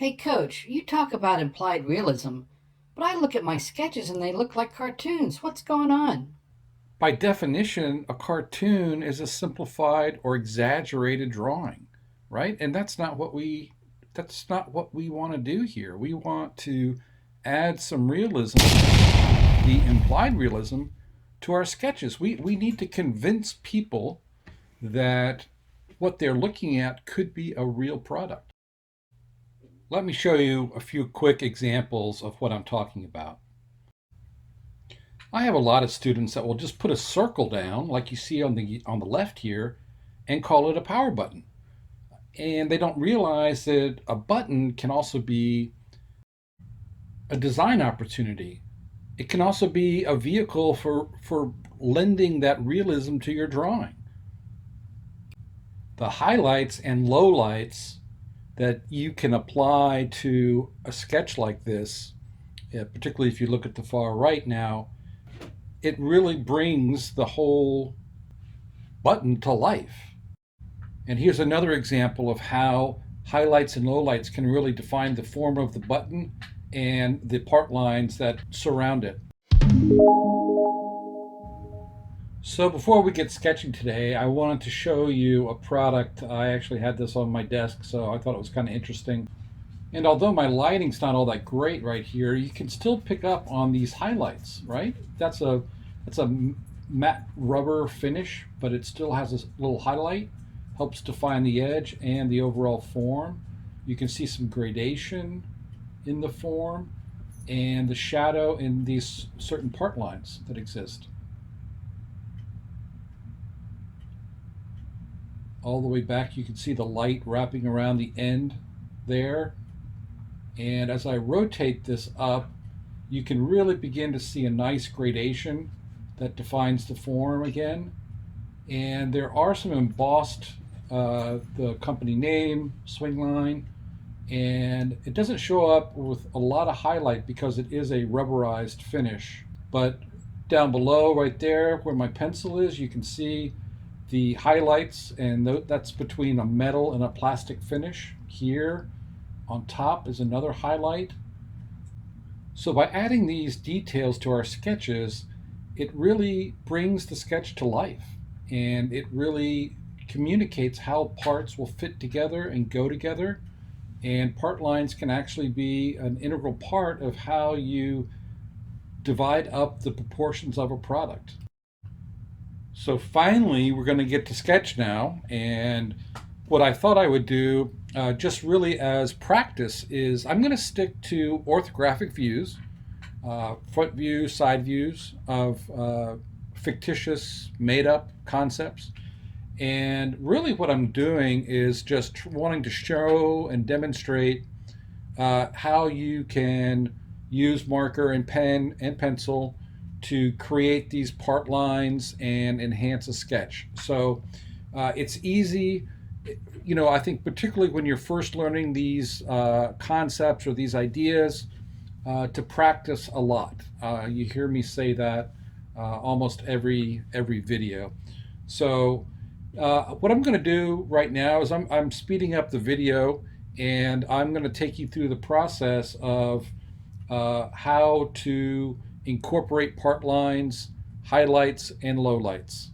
Hey, coach, you talk about implied realism, but I look at my sketches and they look like cartoons. What's going on? By definition, a cartoon is a simplified or exaggerated drawing, right? And that's not what we want to do here. We want to add some realism, the implied realism, to our sketches. We need to convince people that what they're looking at could be a real product. Let me show you a few quick examples of what I'm talking about. I have a lot of students that will just put a circle down, like you see on the left here, and call it a power button. And they don't realize that a button can also be a design opportunity. It can also be a vehicle for lending that realism to your drawing. The highlights and lowlights that you can apply to a sketch like this, particularly if you look at the far right now, it really brings the whole button to life. And here's another example of how highlights and lowlights can really define the form of the button and the part lines that surround it. So before we get sketching today, I wanted to show you a product. I actually had this on my desk, so I thought it was kind of interesting. And although my lighting's not all that great right here, you can still pick up on these highlights, right? That's a matte rubber finish, but it still has this little highlight, helps define the edge and the overall form. You can see some gradation in the form and the shadow in these certain part lines that exist. All the way back, you can see the light wrapping around the end there. And as I rotate this up, you can really begin to see a nice gradation that defines the form again. And there are some embossed, the company name, swing line, and it doesn't show up with a lot of highlight because it is a rubberized finish. But down below right there where my pencil is, you can see the highlights, and that's between a metal and a plastic finish. Here on top is another highlight. So by adding these details to our sketches, it really brings the sketch to life, and it really communicates how parts will fit together and go together. And part lines can actually be an integral part of how you divide up the proportions of a product. So finally, we're going to get to sketch now. And what I thought I would do, just really as practice, is I'm going to stick to orthographic views, front views, side views of fictitious, made up concepts. And really, what I'm doing is just wanting to show and demonstrate how you can use marker and pen and pencil to create these part lines and enhance a sketch. So it's easy, I think particularly when you're first learning these concepts or these ideas, to practice a lot. You hear me say that almost every video. So what I'm going to do right now is I'm speeding up the video, and I'm going to take you through the process of how to incorporate part lines, highlights, and lowlights.